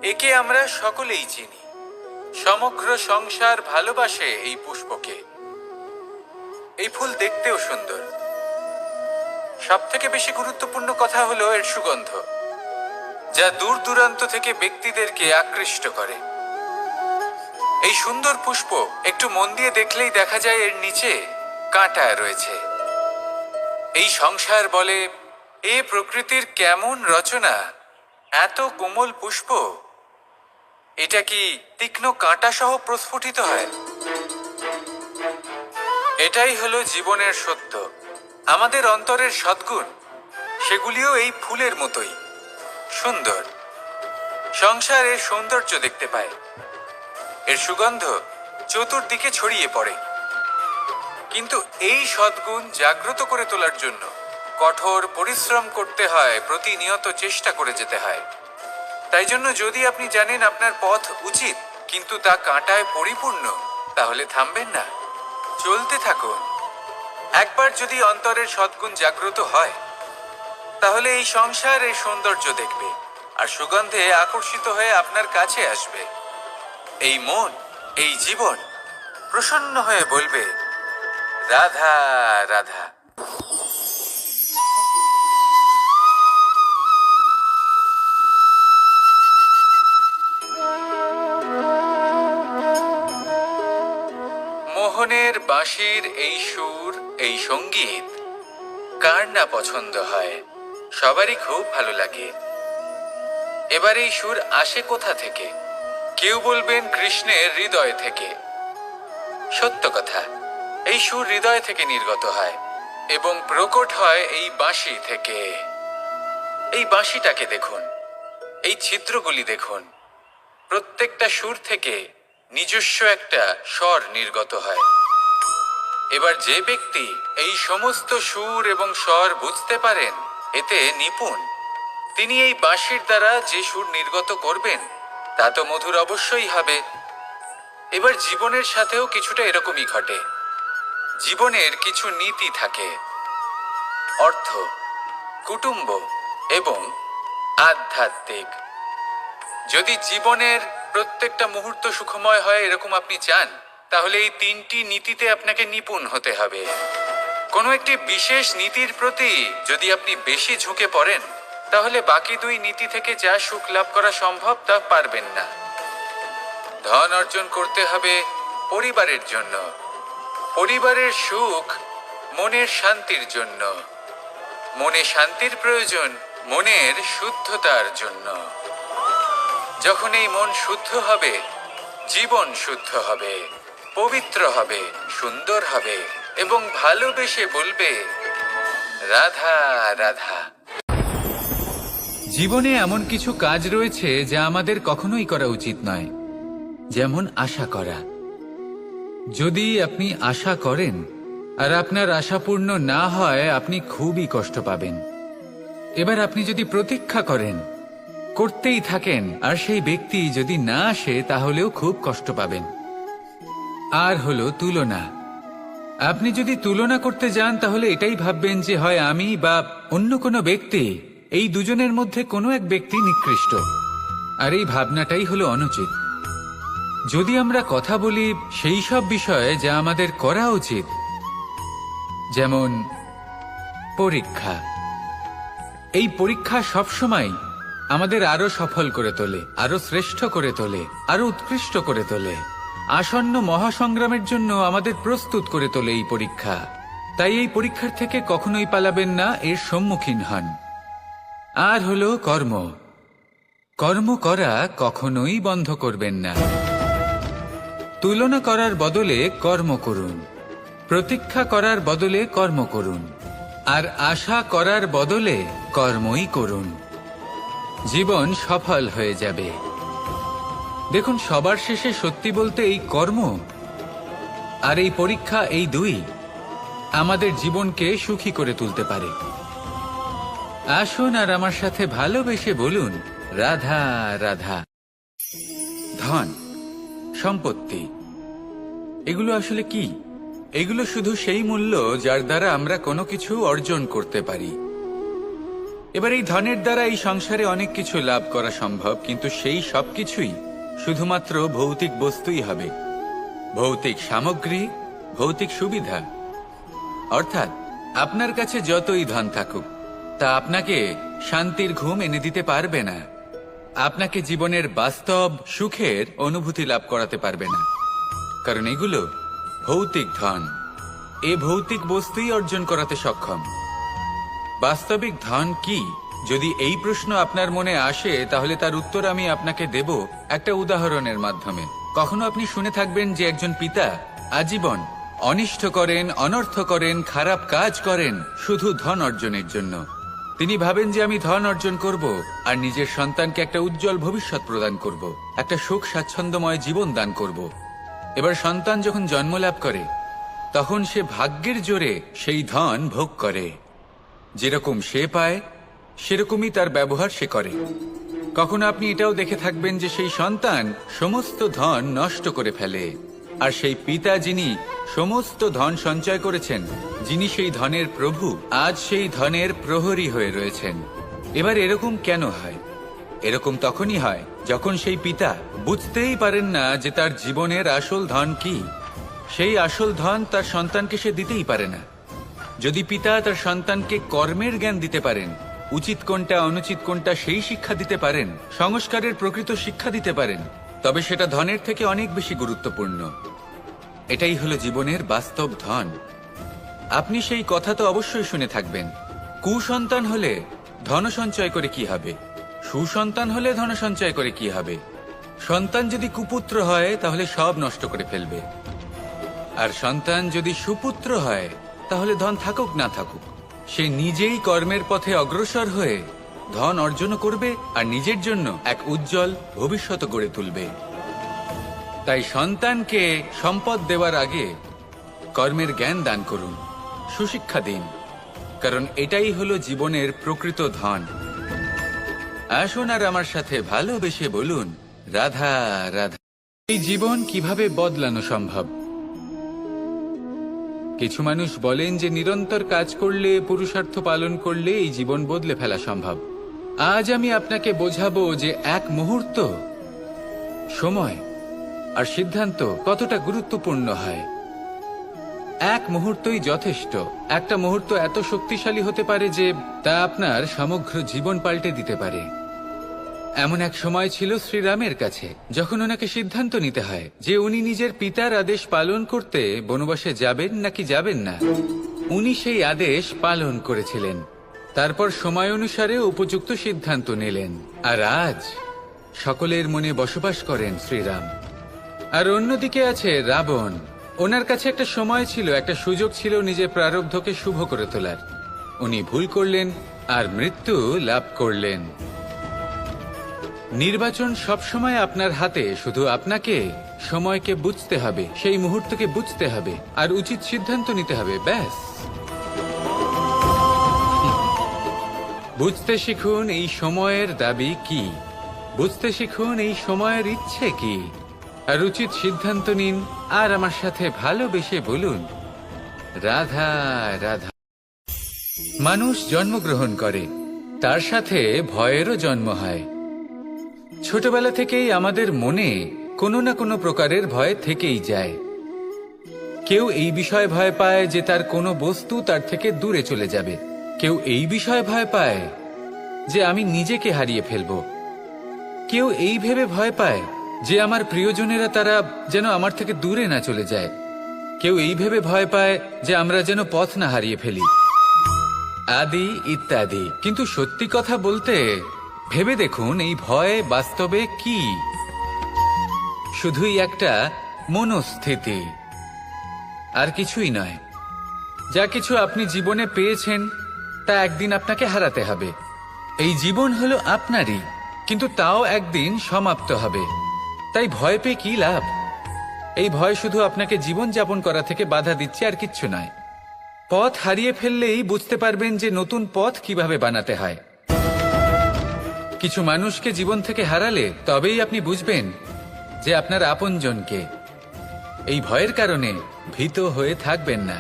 একে আমরা সকলেই চিনি। সমগ্র সংসার ভালোবাসে এই পুষ্পকে। এই ফুল দেখতেও সুন্দর। সবথেকে বেশি গুরুত্বপূর্ণ কথা হলো এর সুগন্ধ, যা দূর দূরান্ত থেকে ব্যক্তিদেরকে আকৃষ্ট করে। এই সুন্দর পুষ্প একটু মন দিয়ে দেখলেই দেখা যায় এর নিচে কাঁটা রয়েছে। এই সংসার বলে, এ প্রকৃতির কেমন রচনা, এত কোমল পুষ্প, এটা কি তীক্ষ্ণ কাঁটা সহ প্রস্ফুটিত হয়? এটাই হলো জীবনের সত্য। আমাদের অন্তরের সদ্গুণ, সেগুলিও এই ফুলের মতোই সুন্দর। সংসার এর সৌন্দর্য দেখতে পায়, এর সুগন্ধ চতুর্দিকে ছড়িয়ে পড়ে। কিন্তু এই সদ্গুণ জাগ্রত করে তোলার জন্য কঠোর পরিশ্রম করতে হয়, প্রতিনিয়ত চেষ্টা করে যেতে হয়। তাই জন্য যদি আপনি জানেন আপনার পথ উচিত কিন্তু তা কাঁটায় পরিপূর্ণ, তাহলে থামবেন না, চলতে থাকুন। একবার যদি অন্তরের সদ্গুণ জাগ্রত হয়, তাহলে এই সংসার এর সৌন্দর্য দেখবে আর সুগন্ধে আকর্ষিত হয়ে আপনার কাছে আসবে। এই মন, এই জীবন প্রসন্ন হয়ে বলবে, রাধা রাধা। মোহনের বাঁশির এই সুর, এই সঙ্গীত কার না পছন্দ হয়? সবারই খুব ভালো লাগে। এবার এই সুর আসে কোথা থেকে? কেউ বলবেন কৃষ্ণের হৃদয় থেকে। সত্য কথা, এই সুর হৃদয় থেকে নির্গত হয় এবং প্রকট হয় এই বাঁশি থেকে। এই বাঁশিটাকে দেখুন, এই ছিদ্রগুলি দেখুন, প্রত্যেকটা সুর থেকে নিজস্ব একটা স্বর নির্গত হয়। এবার যে ব্যক্তি এই সমস্ত সুর এবং স্বর বুঝতে পারেন, এতে নিপুণ, তিনি এই বাঁশির দ্বারা যে সুর নির্গত করবেন তা তো মধুর অবশ্যই হবে। এবার জীবনের সাথেও কিছুটা এরকমই ঘটে। জীবনের কিছু নীতি থাকে, অর্থ, কুটুম্ব এবং আধ্যাত্মিক। যদি জীবনের প্রত্যেকটা মুহূর্ত সুখময় হয় এরকম আপনি চান, তাহলে এই তিনটি নীতিতে আপনাকে নিপুণ হতে হবে। কোনো একটি বিশেষ নীতির প্রতি যদি আপনি বেশি ঝুঁকে পড়েন, তাহলে বাকি দুই নীতি থেকে যা সুখ লাভ করা সম্ভব তা পারবেন না। ধন অর্জন করতে হবে পরিবারের জন্য, পরিবারের সুখ মনের শান্তির জন্য, মনে শান্তির প্রয়োজন মনের শুদ্ধতার জন্য। যখন এই মন শুদ্ধ হবে, জীবন শুদ্ধ হবে, পবিত্র হবে, সুন্দর হবে এবং ভালোবেসে বলবে, রাধা রাধা। জীবনে এমন কিছু কাজ রয়েছে যা আমাদের কখনোই করা উচিত নয়, যেমন আশা করা। যদি আপনি আশা করেন আর আপনার আশা পূর্ণ না হয়, আপনি খুবই কষ্ট পাবেন। এবার আপনি যদি প্রতীক্ষা করেন, করতেই থাকেন, আর সেই ব্যক্তি যদি না আসে, তাহলেও খুব কষ্ট পাবেন। আর হলো তুলনা। আপনি যদি তুলনা করতে যান, তাহলে এটাই ভাববেন যে হয় আমি বা অন্য কোনো ব্যক্তি, এই দুজনের মধ্যে কোনো এক ব্যক্তি নিকৃষ্ট। আর এই ভাবনাটাই হলো অনুচিত। যদি আমরা কথা বলি সেই সব বিষয়ে যা আমাদের করা উচিত, যেমন পরীক্ষা। এই পরীক্ষা সবসময় আমাদের আরো সফল করে তোলে, আরো শ্রেষ্ঠ করে তোলে, আরো উৎকৃষ্ট করে তোলে। আসন্ন মহাসংগ্রামের জন্য আমাদের প্রস্তুত করে তোলে এই পরীক্ষা। তাই এই পরীক্ষার থেকে কখনোই পালাবেন না, এর সম্মুখীন হন। আর হলো কর্ম। কর্ম করা কখনোই বন্ধ করবেন না। তুলনা করার বদলে কর্ম করুন, প্রতীক্ষা করার বদলে কর্ম করুন, আর আশা করার বদলে কর্মই করুন। জীবন সফল হয়ে যাবে। দেখুন, সবার শেষে সত্যি বলতে এই কর্ম আর এই পরীক্ষা, এই দুই আমাদের জীবনকে সুখী করে তুলতে পারে। আসুন আর আমার সাথে ভালোবেসে বলুন, রাধা রাধা। ধন, সম্পত্তি, এগুলো আসলে কি? এগুলো শুধু সেই মূল্য যার দ্বারা আমরা কোনো কিছু অর্জন করতে পারি। এবার এই ধনের দ্বারা এই সংসারে অনেক কিছু লাভ করা সম্ভব, কিন্তু সেই সব কিছুই শুধুমাত্র ভৌতিক বস্তুই হবে, ভৌতিক সামগ্রী, ভৌতিক সুবিধা। অর্থাৎ আপনার কাছে যতই ধন থাকুক, তা আপনাকে শান্তির ঘুম এনে দিতে পারবে না, আপনাকে জীবনের বাস্তব সুখের অনুভূতি লাভ করাতে পারবে না, কারণ এগুলো ভৌতিক ধন। এ ভৌতিক বস্তুই অর্জন করাতে সক্ষম। বাস্তবিক ধন কি? যদি এই প্রশ্ন আপনার মনে আসে, তাহলে তার উত্তর আমি আপনাকে দেব একটা উদাহরণের মাধ্যমে। কখনো আপনি শুনে থাকবেন যে একজন পিতা আজীবন অনিষ্ট করেন, অনর্থ করেন, খারাপ কাজ করেন শুধু ধন অর্জনের জন্য। তিনি ভাবেন যে আমি ধন অর্জন করব আর নিজের সন্তানকে একটা উজ্জ্বল ভবিষ্যৎ প্রদান করব, একটা সুখ স্বাচ্ছন্দ্যময় জীবন দান করব। এবার সন্তান যখন জন্ম লাভ করে, তখন সে ভাগ্যের জোরে সেই ধন ভোগ করে। যেরকম সে পায় সেরকমই তার ব্যবহার সে করে। কখনো আপনি এটাও দেখে থাকবেন যে সেই সন্তান সমস্ত ধন নষ্ট করে ফেলে, আর সেই পিতা যিনি সমস্ত ধন সঞ্চয় করেছেন, যিনি সেই ধনের প্রভু, আজ সেই ধনের প্রহরী হয়ে রয়েছেন। এবার এরকম কেন হয়? এরকম তখনই হয় যখন সেই পিতা বুঝতেই পারেন না যে তার জীবনের আসল ধন কি। সেই আসল ধন তার সন্তানকে সে দিতেই পারে না। যদি পিতা তার সন্তানকে কর্মের জ্ঞান দিতে পারেন, উচিত কোনটা অনুচিত কোনটা সেই শিক্ষা দিতে পারেন, সংস্কারের প্রকৃত শিক্ষা দিতে পারেন, তবে সেটা ধনের থেকে অনেক বেশি গুরুত্বপূর্ণ। এটাই হলো জীবনের বাস্তব ধন। আপনি সেই কথা তো অবশ্যই শুনে থাকবেন, কুসন্তান হলে ধন সঞ্চয় করে কি হবে, সুসন্তান হলে ধন সঞ্চয় করে কি হবে। সন্তান যদি কুপুত্র হয় তাহলে সব নষ্ট করে ফেলবে, আর সন্তান যদি সুপুত্র হয় তাহলে ধন থাকুক না থাকুক, সে নিজেই কর্মের পথে অগ্রসর হয়ে ধন অর্জন করবে আর নিজের জন্য এক উজ্জ্বল ভবিষ্যৎ গড়ে তুলবে। তাই সন্তানকে সম্পদ দেওয়ার আগে কর্মের জ্ঞান দান করুন, সুশিক্ষা দিন, কারণ এটাই হলো জীবনের প্রকৃত ধন। আসুন আর আমার সাথে ভালোবেসে বলুন, রাধা রাধা। এই জীবন কিভাবে বদলানো সম্ভব? কিছু মানুষ বলেন যে নিরন্তর কাজ করলে, পুরুষার্থ পালন করলে এই জীবন বদলে ফেলা সম্ভব। আজ আমি আপনাকে বোঝাবো যে এক মুহূর্ত, সময় আর সিদ্ধান্ত কতটা গুরুত্বপূর্ণ হয়। এক মুহূর্তই যথেষ্ট। একটা মুহূর্ত এত শক্তিশালী হতে পারে যে তা আপনার সমগ্র জীবন পাল্টে দিতে পারে। এমন এক সময় ছিল শ্রীরামের কাছে, যখন ওনাকে সিদ্ধান্ত নিতে হয় যে উনি নিজের পিতার আদেশ পালন করতে বনবাসে যাবেন নাকি যাবেন না। উনি সেই আদেশ পালন করেছিলেন, তারপর সময় অনুসারে উপযুক্ত সিদ্ধান্ত নিলেন। আর আজ সকলের মনে বসবাস করেন শ্রীরাম। আর অন্যদিকে আছে রাবণ। ওনার কাছে একটা সময় ছিল, একটা সুযোগ ছিল নিজের প্রারব্ধকে শুভ করে তোলার। উনি ভুল করলেন আর মৃত্যু লাভ করলেন। নির্বাচন সবসময় আপনার হাতে, শুধু আপনাকে সময়কে বুঝতে হবে, সেই মুহূর্তকে বুঝতে হবে আর উচিত সিদ্ধান্ত নিতে হবে, ব্যাস। বুঝতে শিখুন এই সময়ের দাবি কি, বুঝতে শিখুন এই সময়ের ইচ্ছে কি, আর উচিত সিদ্ধান্ত নিন। আর আমার সাথে ভালোবেসে বলুন, রাধা রাধা। মানুষ জন্মগ্রহণ করে, তার সাথে ভয়েরও জন্ম হয়। ছোটবেলা থেকেই আমাদের মনে কোনো না কোনো প্রকারের ভয় থেকেই যায়। কেউ এই বিষয়ে ভয় পায় যে তার কোনো বস্তু তার থেকে দূরে চলে যাবে, কেউ এই বিষয়ে ভয় পায় যে আমি নিজেকে হারিয়ে ফেলব, কেউ এই ভেবে ভয় পায় যে আমার প্রিয়জনেরা তারা যেন আমার থেকে দূরে না চলে যায়, কেউ এই ভেবে ভয় পায় যে আমরা যেন পথ না হারিয়ে ফেলি, আদি ইত্যাদি। কিন্তু সত্যি কথা বলতে, ভেবে দেখুন এই ভয় বাস্তবে কি? শুধুই একটা মনস্থিতি, আর কিছুই নয়। যা কিছু আপনি জীবনে পেয়েছেন তা একদিন আপনাকে হারাতে হবে। এই জীবন হলো আপনারই, কিন্তু তাও একদিন সমাপ্ত হবে। তাই ভয় পেয়ে কি লাভ? এই ভয় শুধু আপনাকে জীবন যাপন করা থেকে বাধা দিচ্ছে, আর কিচ্ছু নয়। পথ হারিয়ে ফেললেই বুঝতে পারবেন যে নতুন পথ কিভাবে বানাতে হয়। কিছু মানুষকে জীবন থেকে হারালে তবেই আপনি বুঝবেন যে আপনার আপনজনকে। এই ভয়ের কারণে ভীত হয়ে থাকবেন না।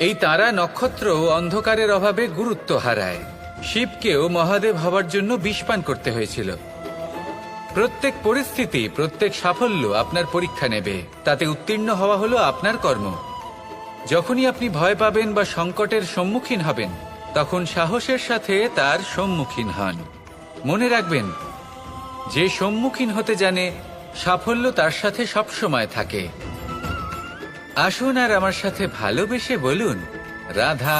এই তারা নক্ষত্র অন্ধকারের অভাবে গুরুত্ব হারায়, শিবকেও মহাদেব হবার জন্য বিষ পান করতে হয়েছিল। প্রত্যেক পরিস্থিতি, প্রত্যেক সাফল্য আপনার পরীক্ষা নেবে, তাতে উত্তীর্ণ হওয়া হলো আপনার কর্ম। যখনই আপনি ভয় পাবেন বা সংকটের সম্মুখীন হবেন, তখন সাহসের সাথে তার সম্মুখীন হন। মনে রাখবেন, যে সম্মুখীন হতে জানে, সাফল্য তার সাথে সবসময় থাকে। আসুন আর আমার সাথে ভালোবেসে বলুন, রাধা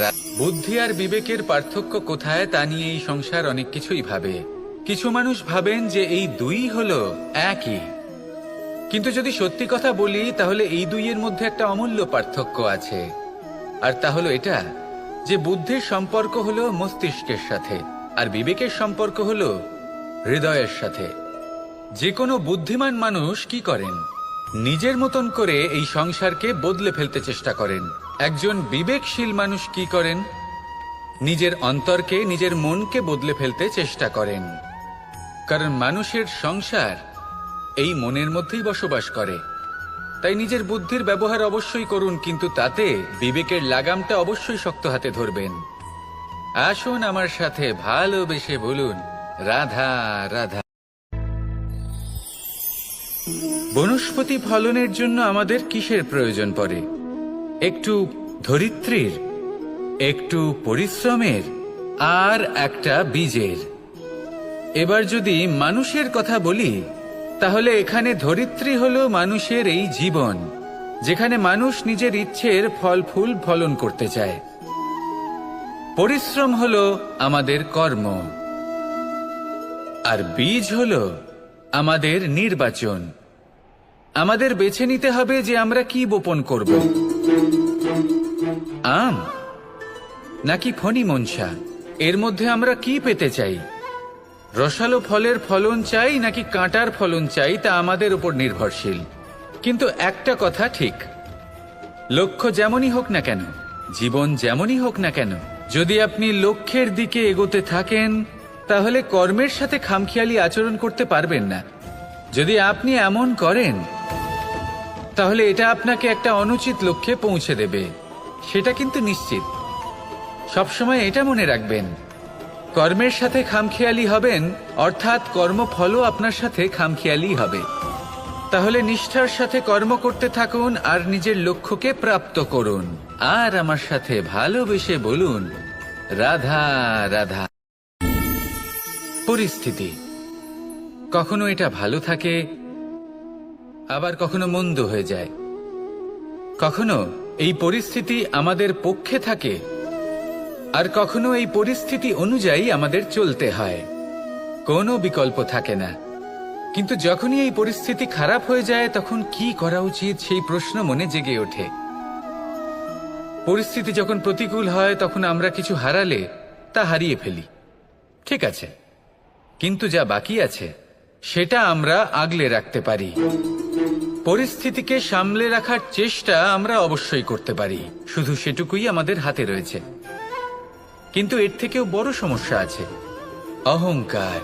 রাধা। বুদ্ধি আর বিবেকের পার্থক্য কোথায় তা নিয়ে এই সংসার অনেক কিছুই ভাবে। কিছু মানুষ ভাবেন যে এই দুই হলো একই, কিন্তু যদি সত্যি কথা বলি তাহলে এই দুইয়ের মধ্যে একটা অমূল্য পার্থক্য আছে। আর তা হলো এটা, যে বুদ্ধির সম্পর্ক হলো মস্তিষ্কের সাথে, আর বিবেকের সম্পর্ক হলো হৃদয়ের সাথে। যে কোনো বুদ্ধিমান মানুষ কি করেন? নিজের মতন করে এই সংসারকে বদলে ফেলতে চেষ্টা করেন। একজন বিবেকশীল মানুষ কি করেন? নিজের অন্তরকে, নিজের মনকে বদলে ফেলতে চেষ্টা করেন। কারণ মানুষের সংসার এই মনের মধ্যেই বসবাস করে। তাই নিজের বুদ্ধির ব্যবহার অবশ্যই করুন, কিন্তু তাতে বিবেকের লাগামটা অবশ্যই শক্ত হাতে ধরবেন। আসুন আমার সাথে ভালোবেসে বলুন, রাধা রাধা। বনস্পতি ফলনের জন্য আমাদের কিসের প্রয়োজন পড়ে? একটু ধরিত্রীর, একটু পরিশ্রমের, আর একটা বীজের। এবার যদি মানুষের কথা বলি, তাহলে এখানে ধরিত্রী হলো মানুষের এই জীবন, যেখানে মানুষ নিজের ইচ্ছের ফল ফুল ফলন করতে চায়। পরিশ্রম হলো আমাদের কর্ম, আর বীজ হলো আমাদের নির্বাচন। আমাদের বেছে নিতে হবে যে আমরা কি বপন করব, আম নাকি ফণি মনসা। এর মধ্যে আমরা কি পেতে চাই? রসালো ফলের ফলন চাই নাকি কাঁটার ফলন চাই, তা আমাদের উপর নির্ভরশীল। কিন্তু একটা কথা ঠিক, লক্ষ্য যেমনই হোক না কেন, জীবন যেমনই হোক না কেন, যদি আপনি লক্ষ্যের দিকে এগোতে থাকেন, তাহলে কর্মের সাথে খামখেয়ালি আচরণ করতে পারবেন না। যদি আপনি এমন করেন, তাহলে এটা আপনাকে একটা অনুচিত লক্ষ্যে পৌঁছে দেবে, সেটা কিন্তু নিশ্চিত। সবসময় এটা মনে রাখবেন, কর্মের সাথে খামখেয়ালি হবেন, অর্থাৎ কর্মফলও আপনার সাথে খামখেয়ালি হবে। তাহলে নিষ্ঠার সাথে কর্ম করতে থাকুন আর নিজের লক্ষ্যকে প্রাপ্ত করুন। আর আমার সাথে ভালোবেসে বলুন, রাধা রাধা। পরিস্থিতি কখনো এটা ভালো থাকে, আবার কখনো মন্দ হয়ে যায়। কখনো এই পরিস্থিতি আমাদের পক্ষে থাকে, আর কখনো এই পরিস্থিতি অনুযায়ী আমাদের চলতে হয়। কোনো বিকল্প থাকে না। কিন্তু যখনই এই পরিস্থিতি খারাপ হয়ে যায়, তখন কি করা উচিত সেই প্রশ্ন মনে জেগে ওঠে। পরিস্থিতি যখন প্রতিকূল হয়, তখন আমরা কিছু হারালে তা হারিয়ে ফেলি, ঠিক আছে, কিন্তু যা বাকি আছে সেটা আমরা আগলে রাখতে পারি। পরিস্থিতিকে সামলে রাখার চেষ্টা আমরা অবশ্যই করতে পারি, শুধু সেটুকুই আমাদের হাতে রয়েছে। কিন্তু এর থেকেও বড় সমস্যা আছে, অহংকার।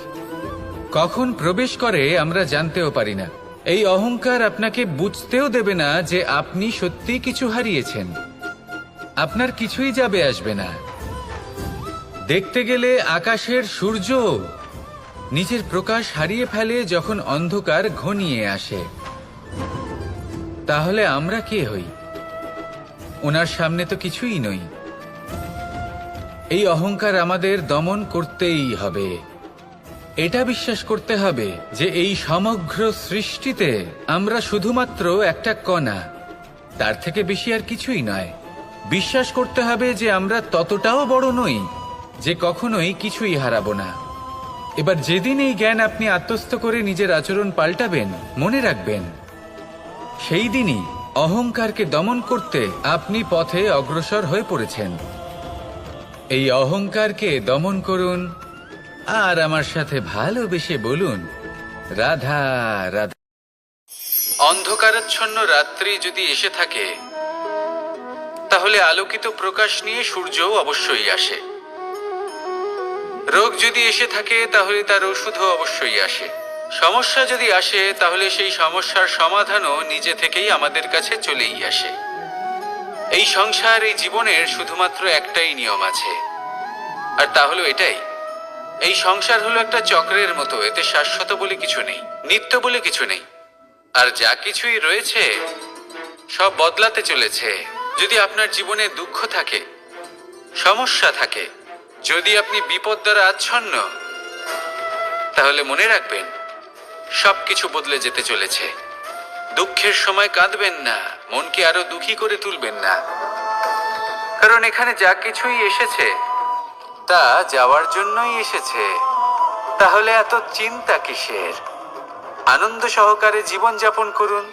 কখন প্রবেশ করে আমরা জানতেও পারি না। এই অহংকার আপনাকে বুঝতেও দেবে না যে আপনি সত্যি কিছু হারিয়েছেন। আপনার কিছুই যাবে আসবে না। দেখতে গেলে আকাশের সূর্য নিজের প্রকাশ হারিয়ে ফেলে যখন অন্ধকার ঘনিয়ে আসে। তাহলে আমরা কে হই? ওনার সামনে তো কিছুই নই। এই অহংকার আমাদের দমন করতেই হবে। এটা বিশ্বাস করতে হবে যে এই সমগ্র সৃষ্টিতে আমরা শুধুমাত্র একটা কণা, তার থেকে বেশি আর কিছুই নয়। বিশ্বাস করতে হবে যে আমরা ততটাও বড় নই যে কখনোই কিছুই হারাবো না। এবার যেদিন এই জ্ঞান আপনি আত্মস্থ করে নিজের আচরণ পাল্টাবেন, মনে রাখবেন, সেই দিনই অহংকারকে দমন করতে আপনি পথে অগ্রসর হয়ে পড়েছেন। এই অহংকারকে দমন করুন আর আমার সাথে ভালোবেসে বলুন, রাধা রাধা। অন্ধকারাচ্ছন্ন রাত্রি যদি এসে থাকে, তাহলে আলোকিত প্রকাশ নিয়ে সূর্যও অবশ্যই আসে। রোগ যদি এসে থাকে, তাহলে তার ওষুধও অবশ্যই আসে। সমস্যা যদি আসে, তাহলে সেই সমস্যার সমাধানও নিজে থেকেই আমাদের কাছে চলেই আসে। এই সংসার, এই জীবনের শুধুমাত্র একটাই নিয়ম আছে, আর তা হলো এটাই, এই সংসার হলো একটা চক্রের মতো, এতে শাশ্বত বলে কিছু নেই, নিত্য বলে কিছু নেই। আর যা কিছুই রয়েছে সব বদলাতে চলেছে। যদি আপনার জীবনে দুঃখ থাকে, সমস্যা থাকে, যদি আপনি বিপদ দ্বারা আচ্ছন্ন, তাহলে মনে রাখবেন সবকিছু বদলে যেতে চলেছে। দুঃখের সময় কাঁদবেন না, মনকে আরো দুঃখী করে তুলবেন না, কারণ এখানে যা কিছুই এসেছে তা যাওয়ার জন্যই এসেছে। তাহলে এত চিন্তা কিসের? আনন্দ সহকারে জীবন যাপন করুন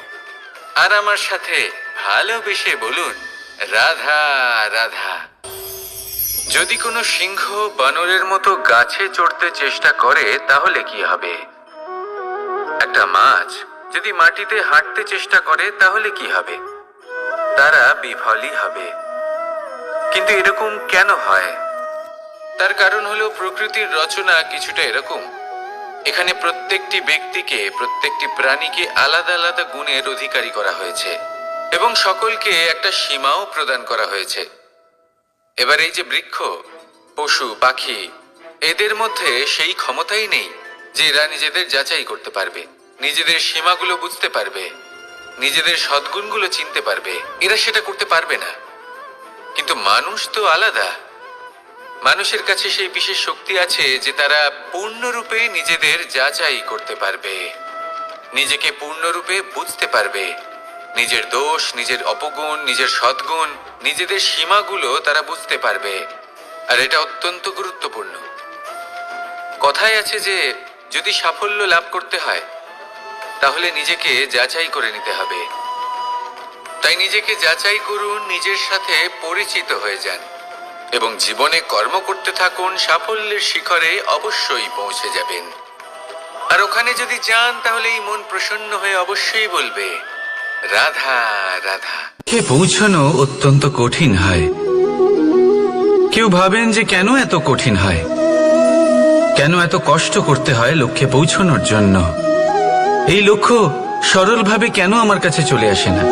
আর আমার সাথে ভালোবেসে বলুন রাধা রাধা। যদি কোনো সিংহ বানরের মতো গাছে চড়তে চেষ্টা করে তাহলে কি হবে? একটা মাছ যদি মাটিতে হাঁটতে চেষ্টা করে তাহলে কি হবে? তারা বিফলই হবে। কিন্তু এরকম কেন হয়? তার কারণ হলো প্রকৃতির রচনা কিছুটা এরকম। এখানে প্রত্যেকটি ব্যক্তিকে, প্রত্যেকটি প্রাণীকে আলাদা আলাদা গুণের অধিকারী করা হয়েছে এবং সকলকে একটা সীমাও প্রদান করা হয়েছে। এবার এই যে বৃক্ষ, পশু, পাখি, এদের মধ্যে সেই ক্ষমতাই নেই যে এরা নিজেদের যাচাই করতে পারবে, নিজেদের সীমাগুলো বুঝতে পারবে, নিজেদের সদ্গুণগুলো চিনতে পারবে। এরা সেটা করতে পারবে না। কিন্তু মানুষ তো আলাদা। মানুষের কাছে সেই বিশেষ শক্তি আছে যে তারা পূর্ণরূপে নিজেদের যাচাই করতে পারবে, নিজেকে পূর্ণরূপে বুঝতে পারবে, নিজের দোষ, নিজের অপগুণ, নিজের সদ্গুণ, নিজেদের সীমাগুলো তারা বুঝতে পারবে। আর এটা অত্যন্ত গুরুত্বপূর্ণ। কথায় আছে যে যদি সাফল্য লাভ করতে হয় তাহলে নিজেকে যাচাই করে নিতে হবে। তাই নিজেকে যাচাই করুন, নিজের সাথে পরিচিত হয়ে যান এবং জীবনে কর্ম করতে থাকুন। সাফল্যের শিখরে অবশ্যই পৌঁছে যাবেন। আর ওখানে যদি যান তাহলে এই মন প্রসন্ন হয়ে অবশ্যই বলবে রাধা রাধা। পৌঁছানো অত্যন্ত কঠিন হয়। কেউ ভাবেন যে কেন এত কঠিন হয়, কেন এত কষ্ট করতে হয় লক্ষ্যে পৌঁছানোর জন্য? এই লক্ষ্য সরলভাবে কেন আমার কাছে চলে আসে না?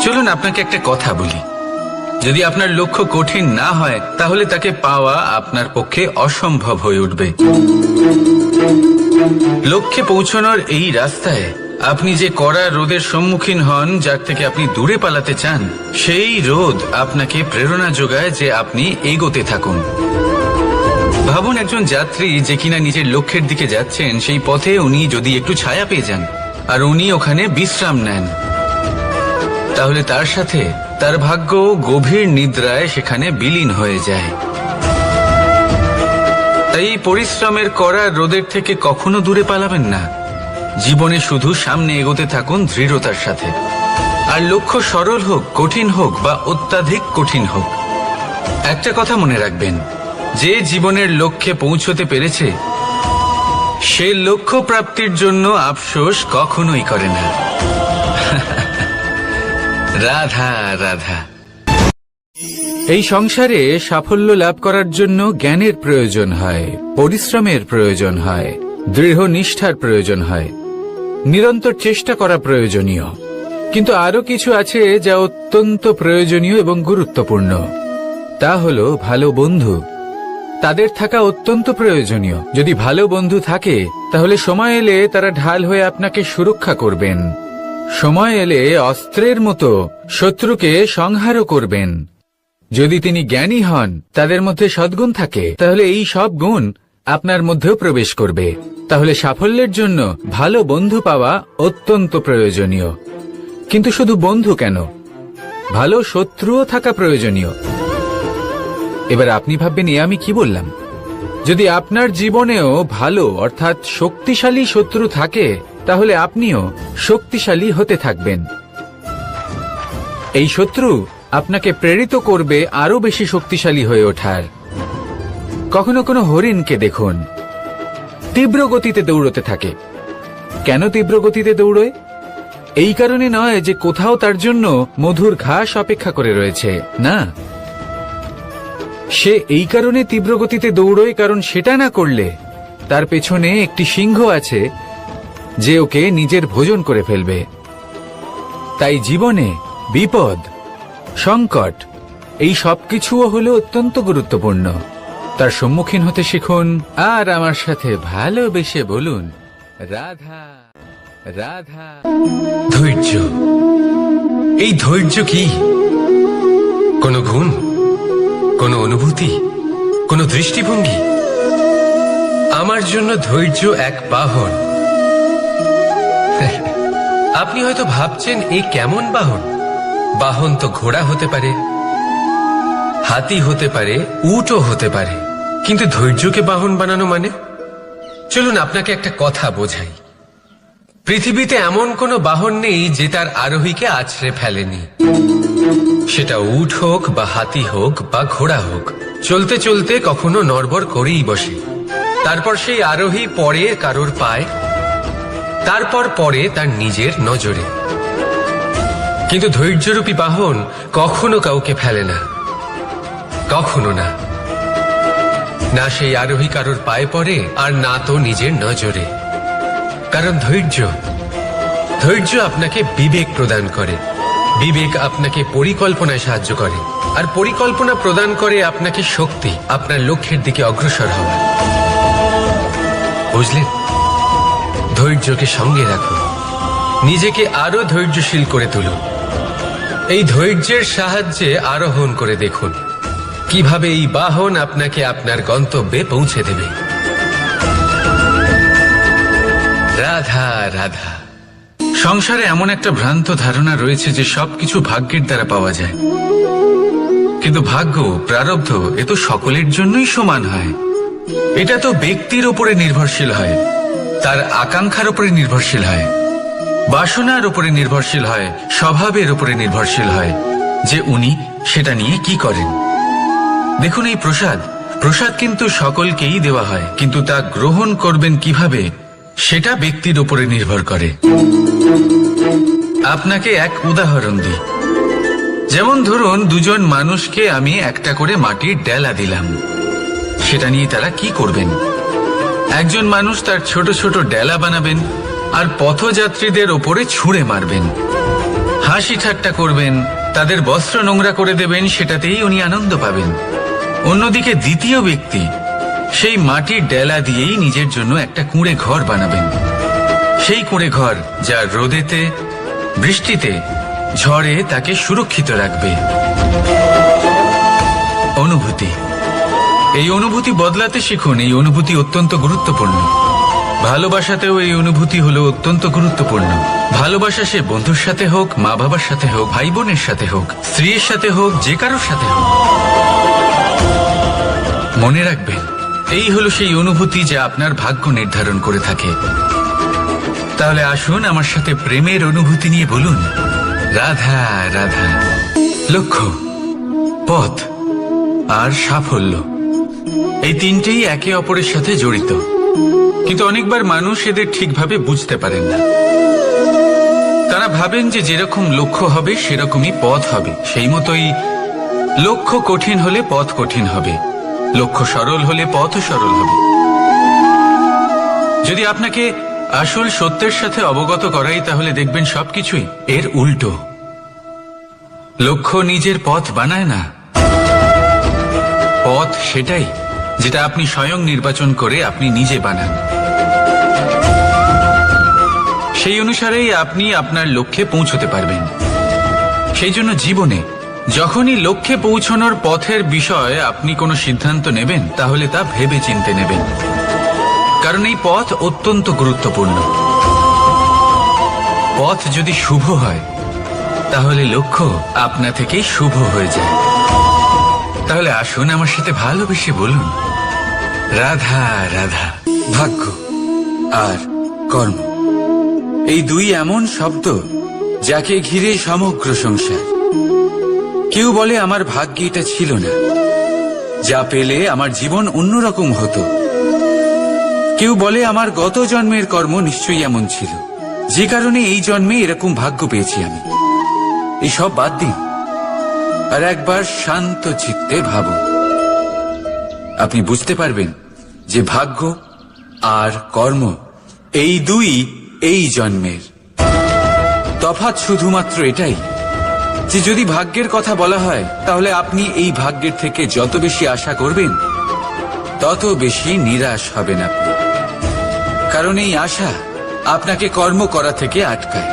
চলুন আপনাকে একটা কথা বলি, যদি আপনার লক্ষ্য কঠিন না হয় তাহলে তাকে পাওয়া আপনার পক্ষে অসম্ভব হয়ে উঠবে। লক্ষ্যে পৌঁছানোর এই রাস্তায় আপনি যে কড়া রোদের সম্মুখীন হন, যার থেকে আপনি দূরে পালাতে চান, সেই রোদ আপনাকে প্রেরণা যোগায় যে আপনি এগোতে থাকুন। ভাবুন একজন যাত্রী যে কিনা নিজের লক্ষ্যের দিকে যাচ্ছেন, সেই পথে উনি যদি একটু ছায়া পেয়ে যান আর উনি ওখানে বিশ্রাম নেন, তাহলে তার সাথে তার ভাগ্য গভীর নিদ্রায় সেখানে বিলীন হয়ে যায়। তাই পরিশ্রমের করা রোদের থেকে কখনো দূরে পালাবেন না। জীবনে শুধু সামনে এগোতে থাকুন দৃঢ়তার সাথে। আর লক্ষ্য সরল হোক, কঠিন হোক বা অত্যাধিক কঠিন হোক, একটা কথা মনে রাখবেন, যে জীবনের লক্ষ্যে পৌঁছতে পেরেছে সে লক্ষ্য প্রাপ্তির জন্য আফসোস কখনোই করে না। রাধা রাধা। এই সংসারে সাফল্য লাভ করার জন্য জ্ঞানের প্রয়োজন হয়, পরিশ্রমের প্রয়োজন হয়, দৃঢ় নিষ্ঠার প্রয়োজন হয়, নিরন্তর চেষ্টা করা প্রয়োজনীয়। কিন্তু আরো কিছু আছে যা অত্যন্ত প্রয়োজনীয় এবং গুরুত্বপূর্ণ। তা হলো ভালো বন্ধু। তাদের থাকা অত্যন্ত প্রয়োজনীয়। যদি ভালো বন্ধু থাকে তাহলে সময় এলে তারা ঢাল হয়ে আপনাকে সুরক্ষা করবেন। সময় এলে অস্ত্রের মতো শত্রুকে সংহারও করবেন। যদি তিনি জ্ঞানী হন, তাদের মধ্যে সদ্গুণ থাকে, তাহলে এই সব গুণ আপনার মধ্যেও প্রবেশ করবে। তাহলে সাফল্যের জন্য ভালো বন্ধু পাওয়া অত্যন্ত প্রয়োজনীয়। কিন্তু শুধু বন্ধু কেন, ভালো শত্রুও থাকা প্রয়োজনীয়। এবার আপনি ভাববেন, আমি কি বললাম? যদি আপনার জীবনেও ভালো অর্থাৎ শক্তিশালী শত্রু থাকে তাহলে আপনিও শক্তিশালী হতে থাকবেন। এই শত্রু আপনাকে প্রেরিত করবে আরো বেশি শক্তিশালী হয়ে ওঠার। কখনো কোনো হরিণকে দেখুন, তীব্র গতিতে দৌড়তে থাকে। কেন তীব্র গতিতে দৌড়য়? এই কারণে নয় যে কোথাও তার জন্য মধুর ঘাস অপেক্ষা করে রয়েছে, না। সে এই কারণে তীব্র গতিতে দৌড়য় কারণ সেটা না করলে তার পেছনে একটি সিংহ আছে যে ওকে নিজের ভোজন করে ফেলবে। তাই জীবনে বিপদ, সংকট, এই সব কিছুও হলো অত্যন্ত গুরুত্বপূর্ণ। তার সম্মুখীন হতে শিখুন আর আমার সাথে ভালোবেসে বলুন, রাধা রাধা। ধৈর্য, এই ধৈর্য কি কোনো গুণ, কোনো অনুভূতি, কোনো দৃষ্টিভঙ্গি? আমার জন্য ধৈর্য এক বাহন। আপনি হয়তো ভাবছেন এই কেমন বাহন? বাহন তো ঘোড়া হতে পারে, হাতি হতে পারে, উটও হতে পারে, কিন্তু ধৈর্যকে বাহন বানানো মানে? চলুন আপনাকে একটা কথা বোঝাই। পৃথিবীতে এমন কোনো বাহন নেই যে তার আরোহীকে আছড়ে ফেলেনি। সেটা উট হোক বা হাতি হোক বা ঘোড়া হোক, চলতে চলতে কখনো নড়বড় করেই বসে। তারপর সেই আরোহী পড়ে কারোর পায়, তারপর পড়ে তার নিজের নজরে। কিন্তু ধৈর্যরূপী বাহন কখনো কাউকে ফেলে না, কখনো না। না সেই আরোহী কারোর পায়ে পড়ে আর না তো নিজের নজরে। কারণ ধৈর্য আপনাকে বিবেক প্রদান করে, বিবেক আপনাকে পরিকল্পনায় সাহায্য করে, আর পরিকল্পনা প্রদান করে আপনাকে শক্তি, আপনার লক্ষ্যের দিকে অগ্রসর হওয়ার। বুঝলেন? ধৈর্যকে সঙ্গে রাখুন, নিজেকে আরো ধৈর্যশীল করে তুলুন। এই ধৈর্যের সাহায্যে আরোহণ করে দেখুন কিভাবে এই বাহন আপনাকে আপনার গন্তব্যে পৌঁছে দেবে। রাধা রাধা। সংসারে এমন একটা ভ্রান্ত ধারণা রয়েছে যে সবকিছু ভাগ্যের দ্বারা পাওয়া যায়, কিন্তু ভাগ্য, প্রারব্ধ এ তো সকলের জন্যই সমান হয়। এটা তো ব্যক্তির উপরে নির্ভরশীল হয়, তার আকাঙ্ক্ষার উপরে নির্ভরশীল হয়, বাসনার উপরে নির্ভরশীল হয়, স্বভাবের উপরে নির্ভরশীল হয় যে উনি সেটা নিয়ে কি করেন। দেখুন, এই প্রসাদ কিন্তু সকলকেই দেওয়া হয়, কিন্তু তা গ্রহণ করবেন কিভাবে সেটা ব্যক্তির উপরে নির্ভর করে। আপনাকে এক উদাহরণ দিই। যেমন ধরুন, দুজন মানুষকে আমি একটা করে মাটির ডেলা দিলাম, সেটা নিয়ে তারা কি করবেন? একজন মানুষ তার ছোট ছোট ডেলা বানাবেন আর পথযাত্রীদের ওপরে ছুঁড়ে মারবেন, হাসি ঠাট্টা করবেন, তাদের বস্ত্র নোংরা করে দেবেন, সেটাতেই উনি আনন্দ পাবেন। অন্যদিকে দ্বিতীয় ব্যক্তি সেই মাটির ডেলা দিয়েই নিজের জন্য একটা কুঁড়ে ঘর বানাবেন। সেই কুঁড়ে ঘর যা রোদেতে, বৃষ্টিতে, ঝড়ে তাকে সুরক্ষিত রাখবে। অনুভূতি, এই অনুভূতি বদলাতে শিখুন। এই অনুভূতি অত্যন্ত গুরুত্বপূর্ণ। ভালোবাসাতেও এই অনুভূতি হলো অত্যন্ত গুরুত্বপূর্ণ। ভালোবাসা সে বন্ধুর সাথে হোক, মা বাবার সাথে হোক, ভাই বোনের সাথে হোক, স্ত্রীর সাথে হোক, যে কারোর সাথে হোক। মনে রাখবেন, এই হলো সেই অনুভূতি যা আপনার ভাগ্য নির্ধারণ করে থাকে। তাহলে আসুন আমার সাথে প্রেমের অনুভূতি নিয়ে বলুন, রাধা রাধা। লক্ষ্য, পথ আর সাফল্য, এই তিনটেই একে অপরের সাথে জড়িত, কিন্তু অনেকবার মানুষ এদের ঠিকভাবে বুঝতে পারেন না। তারা ভাবেন যে যেরকম লক্ষ্য হবে সেরকমই পথ হবে, সেই মতোই লক্ষ্য কঠিন হলে পথ কঠিন হবে, লক্ষ্য সরল হলে পথও সরল হবে। যদি আপনাকে আসল সত্যের সাথে অবগত করাই, তাহলে দেখবেন সবকিছুই এর উল্টো। লক্ষ্য নিজের পথ বানায় না, পথ সেটাই যেটা আপনি স্বয়ং নির্বাচন করে আপনি নিজে বানান। সেই অনুসারেই আপনি আপনার লক্ষ্যে পৌঁছতে পারবেন। সেই জন্য জীবনে যখনই লক্ষ্যে পৌঁছানোর পথের বিষয়ে আপনি কোনো সিদ্ধান্ত নেবেন, তাহলে তা ভেবে চিন্তে নেবেন, কারণ এই পথ অত্যন্ত গুরুত্বপূর্ণ। পথ যদি শুভ হয়, তাহলে লক্ষ্য আপনা থেকেই শুভ হয়ে যায়। তাহলে আসুন আমার সাথে ভালোবেসে বলুন, রাধা রাধা। ভাগ্য আর কর্ম, এই দুই এমন শব্দ যাকে ঘিরে সমগ্র সংসার। কেউ বলে আমার ভাগ্যে এটা ছিল না, যা পেলে আমার জীবন অন্যরকম হতো। কেউ বলে আমার গত জন্মের কর্ম নিশ্চয়ই এমন ছিল, যে কারণে এই জন্মে এরকম ভাগ্য পেয়েছি আমি। এসব বাদ দিন আর একবার শান্ত চিত্তে ভাবুন। আপনি বুঝতে পারবেন যে ভাগ্য আর কর্ম এই দুই এই জন্মের। তফাৎ শুধুমাত্র এটাই যে যদি ভাগ্যের কথা বলা হয় তাহলে আপনি এই ভাগ্যের থেকে যত বেশি আশা করবেন তত বেশি নিরাশ হবেন আপনি। কারণ এই আশা আপনাকে কর্ম করা থেকে আটকায়।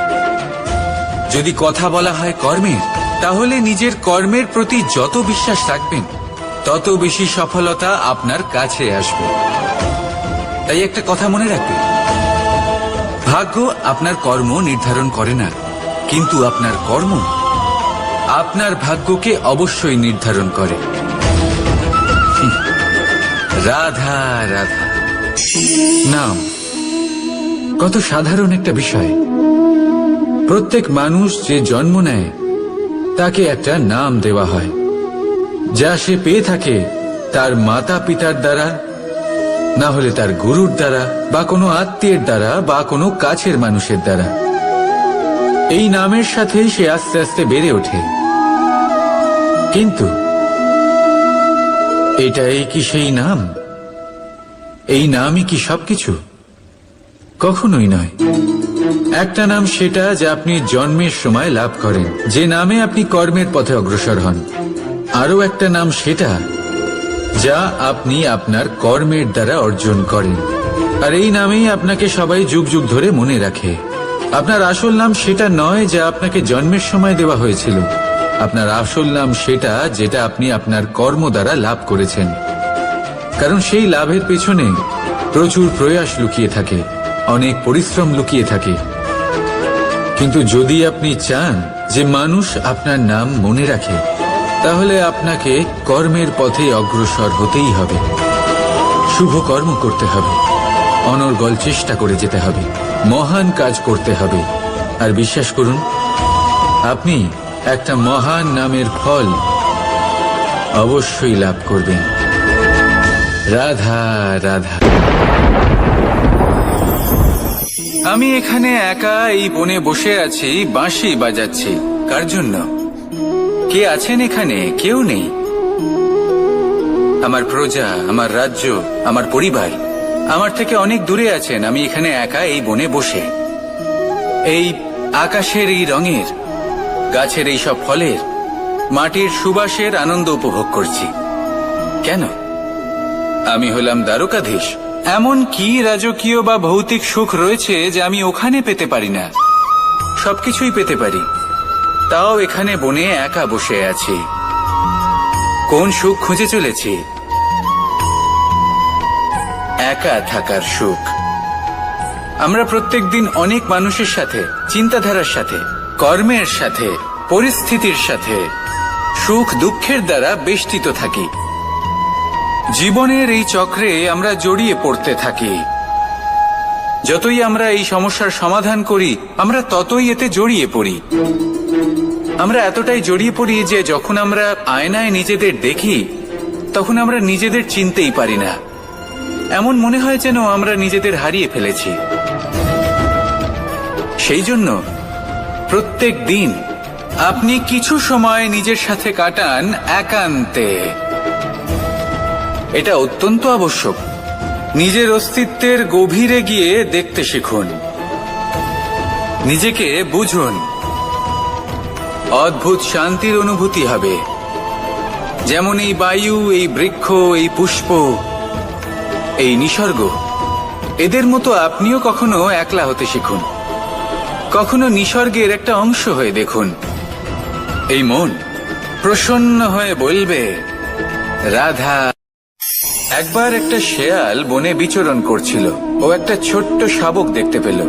যদি কথা বলা হয় কর্মের, তাহলে নিজের কর্মের প্রতি যত বিশ্বাস রাখবেন তত বেশি সফলতা আপনার কাছে আসবে। তাই একটা কথা মনে রাখবেন, ভাগ্য আপনার কর্ম নির্ধারণ করে না, কিন্তু আপনার কর্ম আপনার ভাগ্যকে অবশ্যই নির্ধারণ করে। রাধা রাধা নাম কত সাধারণ একটা বিষয়। প্রত্যেক মানুষ যে জন্ম নেয় তাকে একটা নাম দেওয়া হয়, যা সে পেয়ে থাকে তার মাতা পিতার দ্বারা, না হলে তার গুরুর দ্বারা, বা কোনো আত্মীয়ের দ্বারা, বা কোনো কাছের মানুষের দ্বারা। এই নামের সাথেই সে আস্তে আস্তে বেড়ে ওঠে। কিন্তু এটাই কি সেই নাম? এই নামই কি সবকিছু? কখনোই নয়। একটা নাম সেটা যা আপনি জন্মের সময় লাভ করেন, যে নামে আপনি কর্মের পথে অগ্রসর হন। আরও একটা নাম সেটা যা আপনি আপনার কর্মের দ্বারা অর্জন করেন, আর এই নামেই আপনাকে সবাই যুগ যুগ ধরে মনে রাখে। আপনার আসল নাম সেটা নয় যা আপনাকে জন্মের সময় দেওয়া হয়েছিল। আপনার আসল নাম সেটা যেটা আপনি আপনার কর্ম দ্বারা লাভ করেছেন। কারণ সেই লাভের পেছনে প্রচুর প্রয়াস লুকিয়ে থাকে, অনেক পরিশ্রম লুকিয়ে থাকে। কিন্তু যদি আপনি চান যে মানুষ আপনার নাম মনে রাখে, তাহলে আপনাকে কর্মের পথে অগ্রসর হতেই হবে। শুভ কর্ম করতে হবে, অনর্গল চেষ্টা করে যেতে হবে, মহান কাজ করতে হবে। আর বিশ্বাস করুন, আপনি একটা মহান নামের ফল অবশ্যই লাভ করবেন। রাধা রাধা। আমি এখানে একা এই বনে বসে আছি, বাঁশি বাজাচ্ছি। কার জন্য? কে আছেন এখানে? কেউ নেই। আমার প্রজা, আমার রাজ্য, আমার পরিবার আমার থেকে অনেক দূরে আছেন। আমি এখানে একা এই বনে বসে এই আকাশের এই রঙের, গাছের এই সব ফলের, মাটির সুবাসের আনন্দ উপভোগ করছি। কেন? আমি হলাম দ্বারকাধীশ। এমন কি রাজকীয় বা ভৌতিক সুখ রয়েছে যে আমি ওখানে পেতে পারি না? সবকিছুই পেতে পারি, তাও এখানে বনে একা বসে আছি। কোন সুখ খুঁজে চলেছি? একা থাকার সুখ। আমরা প্রত্যেকদিন অনেক মানুষের সাথে, চিন্তাধারার সাথে, কর্মের সাথে, পরিস্থিতির সাথে, সুখ দুঃখের দ্বারা বেষ্টিত থাকি। জীবনের এই চক্রে আমরা জড়িয়ে পড়তে থাকি। যতই আমরা এই সমস্যার সমাধান করি, আমরা ততই এতে জড়িয়ে পড়ি। আমরা এতটাই জড়িয়ে পড়ি যে যখন আমরা আয়নায় নিজেদের দেখি, তখন আমরা নিজেদের চিনতেই পারি না। এমন মনে হয় যেন আমরা নিজেদের হারিয়ে ফেলেছি। সেই জন্য প্রত্যেক দিন আপনি কিছু সময় নিজের সাথে কাটান একান্তে। এটা অত্যন্ত আবশ্যক। নিজের অস্তিত্বের গভীরে গিয়ে দেখতে শিখুন, নিজেকে বুঝুন। অদ্ভুত শান্তির অনুভূতি হবে। যেমন এই বায়ু, এই বৃক্ষ, এই পুষ্প, এই নিসর্গ, এদের মতো আপনিও কখনো একলা হতে শিখুন। কখনো নিসর্গের একটা অংশ হয়ে দেখুন। এই মন প্রসন্ন হয়ে বলবে, রাধা। একবার একটা শেয়াল বনে বিচরণ করছিল। ও একটা ছোট্ট শাবক দেখতে পেল।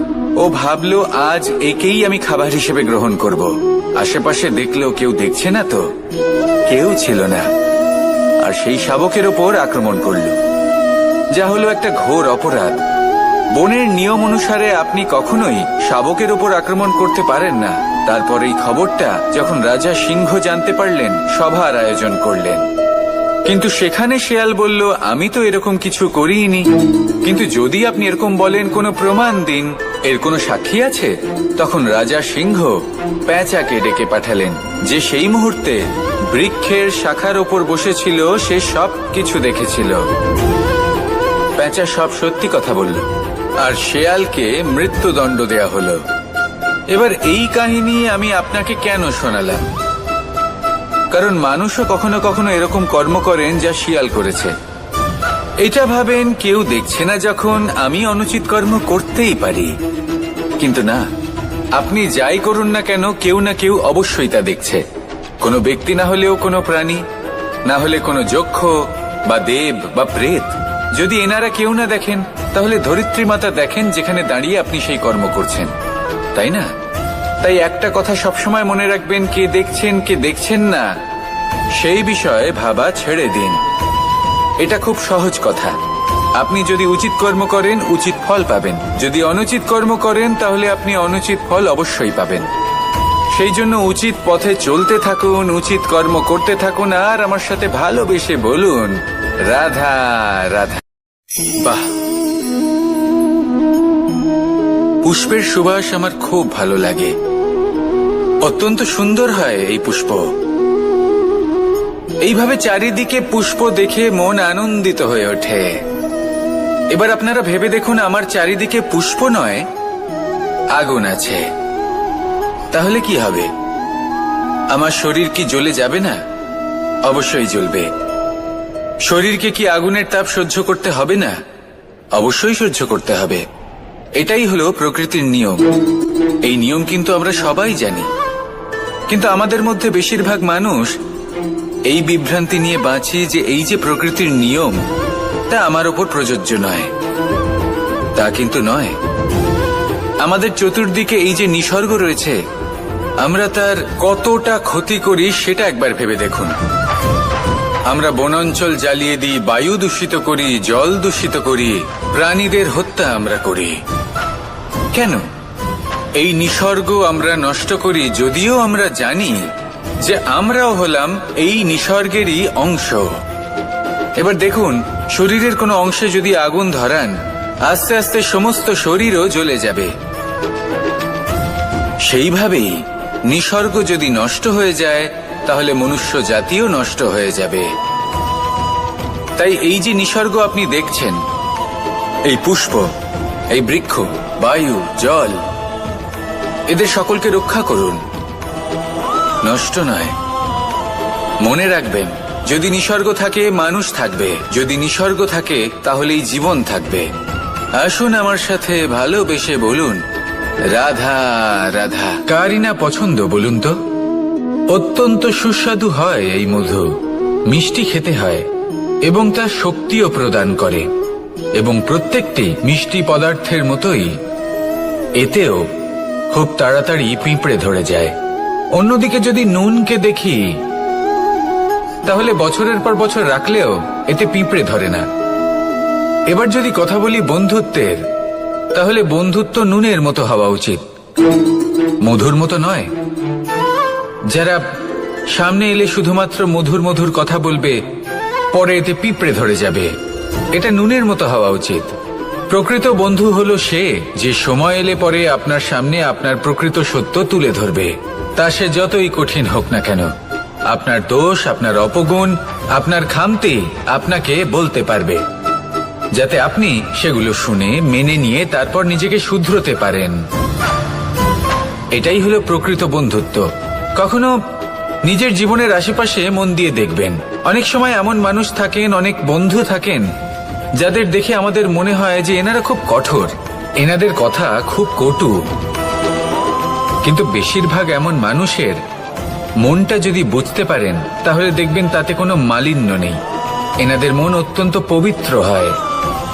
ও ভাবলো, আজ একেই আমি খাবার হিসেবে গ্রহণ করব। আশেপাশে দেখলো কেউ দেখছে না তো, কেউ ছিল না। আর সেই শাবকের ওপর আক্রমণ করল, যা হলো একটা ঘোর অপরাধ। বনের নিয়ম অনুসারে আপনি কখনোই শাবকের ওপর আক্রমণ করতে পারেন না। তারপর এই খবরটা যখন রাজা সিংহ জানতে পারলেন, সভার আয়োজন করলেন। কিন্তু সেখানে শেয়াল বলল, আমি তো এরকম কিছু করিনি। কিন্তু যদি আপনি এরকম বলেন, কোনো প্রমাণ দিন, এর কোনো সাক্ষী আছে? তখন রাজা সিংহ পেঁচাকে ডেকে পাঠালেন, যে সেই মুহূর্তে বৃক্ষের শাখার ওপর বসেছিল। সে সব কিছু দেখেছিল। পেঁচা সব সত্যি কথা বলল, আর শেয়ালকে মৃত্যুদণ্ড দেয়া হলো। এবার এই কাহিনী আমি আপনাকে কেন শোনালাম? কারণ মানুষও কখনো কখনো এরকম কর্ম করেন যা শিয়াল করেছে। এটা ভাবেন কেউ দেখছে না যখন আমি অনুচিত কর্ম করতেই পারি, কিন্তু না, আপনি যাই করুন না কেন কেউ না কেউ অবশ্যই তা দেখছে। কোনো ব্যক্তি না হলেও কোনো প্রাণী, না হলে কোনো যক্ষ বা দেব বা প্রেত। যদি এনারা কেউ না দেখেন তাহলে ধরিত্রী মাতা দেখেন যেখানে দাঁড়িয়ে আপনি সেই কর্ম করছেন, তাই না? তাই একটা কথা সবসময় মনে রাখবেন, কে দেখছেন কে দেখছেন না সেই বিষয়ে ভাবা ছেড়ে দিন। এটা খুব সহজ কথা। আপনি যদি উচিত কর্ম করেন উচিত ফল পাবেন, যদি অনুচিত কর্ম করেন তাহলে আপনি অনুচিত ফল অবশ্যই পাবেন। সেই জন্য উচিত পথে চলতে থাকুন, উচিত কর্ম করতে থাকুন, আর আমার সাথে ভালোবেসে বলুন রাধা রাধা। বাহ, পুষ্পের সুবাস আমার খুব ভালো লাগে। অত্যন্ত সুন্দর হয় এই পুষ্প। এইভাবে চারিদিকে পুষ্প দেখে মন আনন্দিত হয়ে ওঠে। এবার আপনারা ভেবে দেখুন, আমার চারিদিকে পুষ্প নয় আগুন আছে, তাহলে কি হবে? আমার শরীর কি জ্বলে যাবে না? অবশ্যই জ্বলবে। শরীরকে কি আগুনের তাপ সহ্য করতে হবে না? অবশ্যই সহ্য করতে হবে। এটাই হলো প্রকৃতির নিয়ম। এই নিয়ম কিন্তু আমরা সবাই জানি, কিন্তু আমাদের মধ্যে বেশিরভাগ মানুষ এই বিভ্রান্তি নিয়ে বাঁচি যে এই যে প্রকৃতির নিয়ম তা আমার ওপর প্রযোজ্য নয়। তা কিন্তু নয়। আমাদের চতুর্দিকে এই যে নিসর্গ রয়েছে, আমরা তার কতটা ক্ষতি করি সেটা একবার ভেবে দেখুন। আমরা বনাঞ্চল জ্বালিয়ে দিই, বায়ু দূষিত করি, জল দূষিত করি, প্রাণীদের হত্যা আমরা করি। কেন? এই নিসর্গ আমরা নষ্ট করি, যদিও আমরা জানি যে আমরাও হলাম এই নিসর্গেরই অংশ। এবার দেখুন, শরীরের কোনো অংশে যদি আগুন ধরান, আস্তে আস্তে সমস্ত শরীরও জ্বলে যাবে। সেইভাবেই নিসর্গ যদি নষ্ট হয়ে যায় তাহলে মনুষ্য জাতিও নষ্ট হয়ে যাবে। তাই এই যে নিসর্গ আপনি দেখছেন, এই পুষ্প, এই বৃক্ষ, বায়ু, জল, এদের সকলকে রক্ষা করুন, নষ্ট নয়। মনে রাখবেন, যদি নিসর্গ থাকে মানুষ থাকবে, যদি নিসর্গ থাকে তাহলেই জীবন থাকবে। আসুন আমার সাথে ভালোবেসে বলুন রাধা রাধা। কারই না পছন্দ বলুন তো? অত্যন্ত সুস্বাদু হয় এই মধু, মিষ্টি খেতে হয় এবং তা শক্তিও প্রদান করে। এবং প্রত্যেকটি মিষ্টি পদার্থের মতোই এতেও খুব তাড়াতাড়ি পিঁপড়ে ধরে যায়। অন্যদিকে যদি নুনকে দেখি, তাহলে বছরের পর বছর রাখলেও এতে পিঁপড়ে ধরে না। এবার যদি কথা বলি বন্ধুত্বের, তাহলে বন্ধুত্ব নুনের মতো হওয়া উচিত, মধুর মতো নয়। যারা সামনে এলে শুধুমাত্র মধুর মধুর কথা বলবে, পরে এতে পিঁপড়ে ধরে যাবে, এটা নুনের মতো হওয়া উচিত। প্রকৃত বন্ধু হলো সে যে সময় এলে পরে আপনার সামনে আপনার প্রকৃত সত্য তুলে ধরবে, তা সে যতই কঠিন হোক না কেন। আপনার দোষ, আপনার অপগুণ, আপনার খামতি আপনাকে বলতে পারবে, যাতে আপনি সেগুলো শুনে মেনে নিয়ে তারপর নিজেকে শুধরোতে পারেন। এটাই হলো প্রকৃত বন্ধুত্ব। কখনো নিজের জীবনের আশেপাশে মন দিয়ে দেখবেন, অনেক সময় এমন মানুষ থাকেন, অনেক বন্ধু থাকেন যাদের দেখে আমাদের মনে হয় যে এনারা খুব কঠোর, এনাদের কথা খুব কটু। কিন্তু বেশিরভাগ এমন মানুষের মনটা যদি বুঝতে পারেন তাহলে দেখবেন তাতে কোনো মালিন্য নেই, এনাদের মন অত্যন্ত পবিত্র হয়।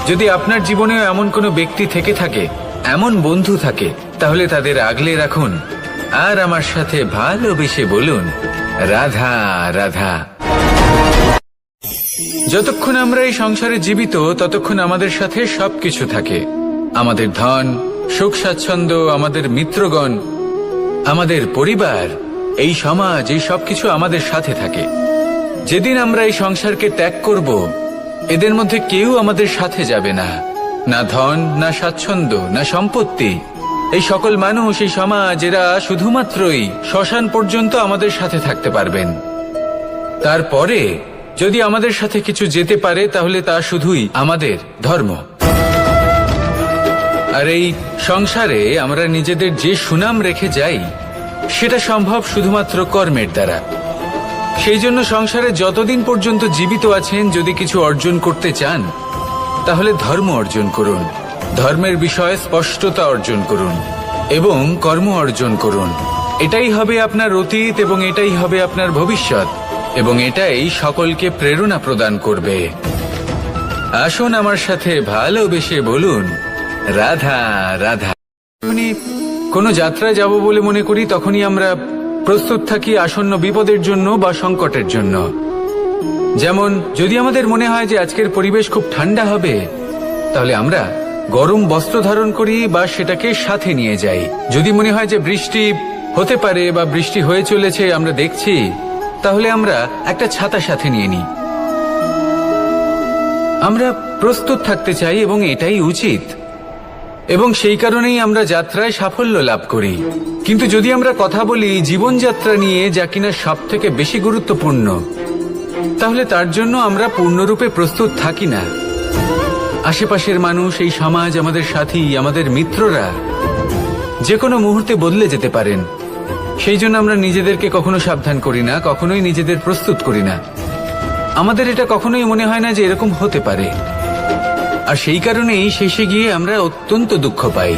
যদি আপনার জীবনেও এমন কোনো ব্যক্তি থেকে থাকে, এমন বন্ধু থাকে, তাহলে তাদের আগলে রাখুন আর আমার সাথে ভালোবেসে বলুন রাধা রাধা। যতক্ষণ আমরা এই সংসারে জীবিত ততক্ষণ আমাদের সাথে সবকিছু থাকে, আমাদের ধন, সুখ স্বাচ্ছন্দ্য, আমাদের মিত্রগণ, আমাদের পরিবার, এই সমাজ, এই সবকিছু আমাদের সাথে থাকে। যেদিন আমরা এই সংসারকে ত্যাগ করব, এদের মধ্যে কেউ আমাদের সাথে যাবে না, না ধন, না স্বাচ্ছন্দ্য, না সম্পত্তি। এই সকল মানুষ, এই সমাজ, এরা শুধুমাত্রই শ্মশান পর্যন্ত আমাদের সাথে থাকতে পারবেন। তারপরে যদি আমাদের সাথে কিছু যেতে পারে তাহলে তা শুধুই আমাদের ধর্ম। আর এই সংসারে আমরা নিজেদের যে সুনাম রেখে যাই সেটা সম্ভব শুধুমাত্র কর্মের দ্বারা। সেই জন্য সংসারে যতদিন পর্যন্ত জীবিত আছেন, যদি কিছু অর্জন করতে চান তাহলে ধর্ম অর্জন করুন, ধর্মের বিষয়ে স্পষ্টতা অর্জন করুন এবং কর্ম অর্জন করুন। এটাই হবে আপনার অতীত এবং এটাই হবে আপনার ভবিষ্যৎ, এবং এটাই সকলকে প্রেরণা প্রদান করবে। আসুন আমার সাথে ভালোবেসে বলুন, রাধা রাধা। যখনই কোনো যাত্রায় যাব বলে মনে করি, তখনই আমরা প্রস্তুত থাকি আসন্ন বিপদের জন্য বা সংকটের জন্য। যেমন যদি আমাদের মনে হয় যে আজকের পরিবেশ খুব ঠান্ডা হবে, তাহলে আমরা গরম বস্ত্র ধারণ করি বা সেটাকে সাথে নিয়ে যাই। যদি মনে হয় যে বৃষ্টি হতে পারে বা বৃষ্টি হয়ে চলেছে, আমরা দেখছি, তাহলে আমরা একটা ছাতা সাথে নিয়ে নিই। আমরা প্রস্তুত থাকতে চাই এবং এটাই উচিত, এবং সেই কারণেই আমরা যাত্রায় সাফল্য লাভ করি। কিন্তু যদি আমরা কথা বলি জীবনযাত্রা নিয়ে, যা কিনা সব থেকে বেশি গুরুত্বপূর্ণ, তাহলে তার জন্য আমরা পূর্ণরূপে প্রস্তুত থাকি না। আশেপাশের মানুষ, এই সমাজ, আমাদের সাথী, আমাদের মিত্ররা যে কোনো মুহূর্তে বদলে যেতে পারেন। সেই জন্য আমরা নিজেদেরকে কখনো সাবধান করি না, কখনোই নিজেদের প্রস্তুত করি না। আমাদের এটা কখনোই মনে হয় না যে এরকম হতে পারে, আর সেই কারণেই শেষে গিয়ে আমরা অত্যন্ত দুঃখ পাই।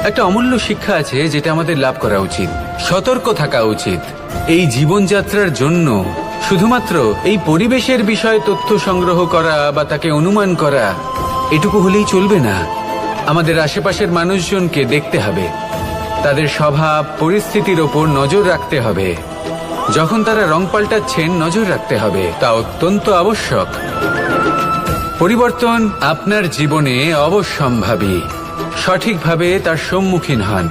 একটা অমূল্য শিক্ষা আছে যেটা আমাদের লাভ করা উচিত, সতর্ক থাকা উচিত। এই জীবনযাত্রার জন্য শুধুমাত্র এই পরিবেশের বিষয়ে তথ্য সংগ্রহ করা বা তাকে অনুমান করা, এটুকু হলেই চলবে না। আমাদের আশেপাশের মানুষজনকে দেখতে হবে, তাদের স্বভাব পরিস্থিতির ওপর নজর রাখতে হবে। যখন তারা রং পাল্টাচ্ছেন, নজর রাখতে হবে, তা অত্যন্ত আবশ্যক। পরিবর্তন আপনার জীবনে অবশ্যম্ভাবী, সঠিকভাবে তার সম্মুখীন হন।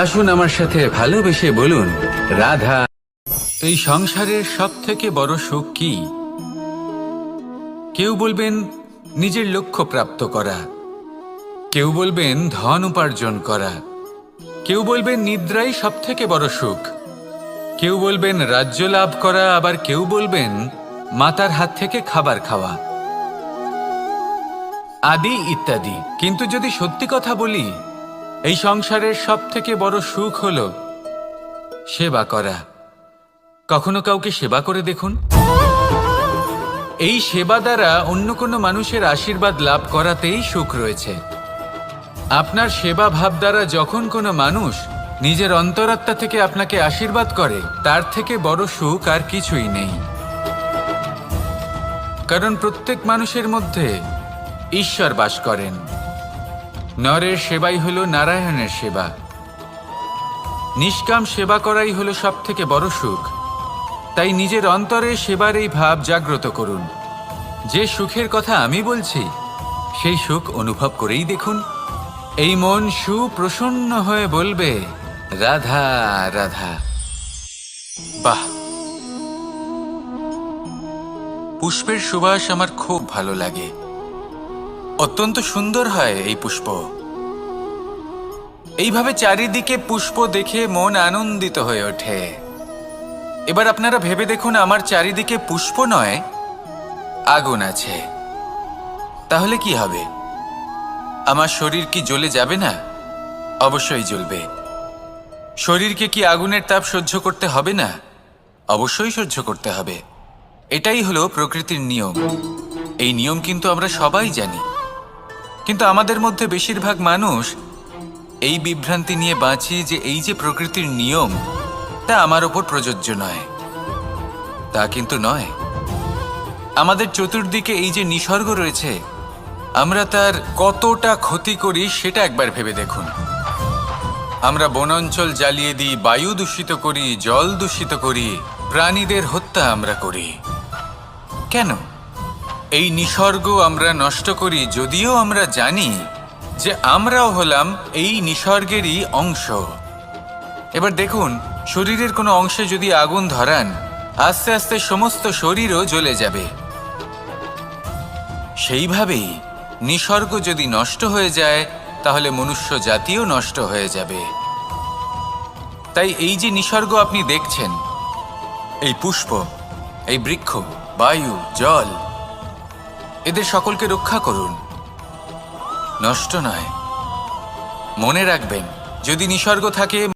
আসুন আমার সাথে ভালোবেসে বলুন, রাধা। এই সংসারের সব থেকে বড় সুখ কি? কেউ বলবেন নিজের লক্ষ্য প্রাপ্ত করা, কেউ বলবেন ধন উপার্জন করা, কেউ বলবেন নিদ্রাই সব থেকে বড় সুখ, কেউ বলবেন রাজ্য লাভ করা, আবার কেউ বলবেন মাতার হাত থেকে খাবার খাওয়া, আদি ইত্যাদি। কিন্তু যদি সত্যি কথা বলি, এই সংসারের সব থেকে বড় সুখ হল সেবা করা। কখনো কাউকে সেবা করে দেখুন। এই সেবা দ্বারা অন্য কোনো মানুষের আশীর্বাদ লাভ করাতেই সুখ রয়েছে। আপনার সেবা ভাব দ্বারা যখন কোনো মানুষ নিজের অন্তরাত্মা থেকে আপনাকে আশীর্বাদ করে, তার থেকে বড় সুখ আর কিছুই নেই। কারণ প্রত্যেক মানুষের মধ্যে ঈশ্বর বাস করেন। নরের সেবাই হলো নারায়ণের সেবা। নিষ্কাম সেবা করাই হলো সব থেকে বড় সুখ। তাই নিজের অন্তরে সেবার এই ভাব জাগ্রত করুন। যে সুখের কথা আমি বলছি, সেই সুখ অনুভব করেই দেখুন। এই মন সুপ্রসন্ন হয়ে বলবে, রাধা রাধা। বাহ, পুষ্পের সুবাস আমার খুব ভালো লাগে। অত্যন্ত সুন্দর হয় এই পুষ্প। এইভাবে চারিদিকে পুষ্প দেখে মন আনন্দিত হয়ে ওঠে। এবার আপনারা ভেবে দেখুন, আমার চারিদিকে পুষ্প নয়, আগুন আছে। তাহলে কি হবে? আমার শরীর কি জ্বলে যাবে না? অবশ্যই জ্বলবে। শরীরকে কি আগুনের তাপ সহ্য করতে হবে না? অবশ্যই সহ্য করতে হবে। এটাই হলো প্রকৃতির নিয়ম। এই নিয়ম কিন্তু আমরা সবাই জানি, কিন্তু আমাদের মধ্যে বেশিরভাগ মানুষ এই বিভ্রান্তি নিয়ে বাঁচি যে এই যে প্রকৃতির নিয়ম, তা আমার ওপর প্রযোজ্য নয়। তা কিন্তু নয়। আমাদের চতুর্দিকে এই যে নিসর্গ রয়েছে, আমরা তার কতটা ক্ষতি করি সেটা একবার ভেবে দেখুন। আমরা বনাঞ্চল জ্বালিয়ে দিই, বায়ু দূষিত করি, জল দূষিত করি, প্রাণীদের হত্যা আমরা করি। কেন? এই নিসর্গ আমরা নষ্ট করি, যদিও আমরা জানি যে আমরাও হলাম এই নিসর্গেরই অংশ। এবার দেখুন, শরীরের কোনো অংশে যদি আগুন ধরান, আস্তে আস্তে সমস্ত শরীরও জ্বলে যাবে। সেইভাবেই নিসর্গ যদি নষ্ট হয়ে যায়, তাহলে মনুষ্য জাতিও নষ্ট হয়ে যাবে। তাই এই যে নিসর্গ আপনি দেখছেন, এই পুষ্প, এই বৃক্ষ, বায়ু, জল, এদের সকলকে রক্ষা করুন, নষ্ট নয়। মনে রাখবেন, যদি নিসর্গ থাকে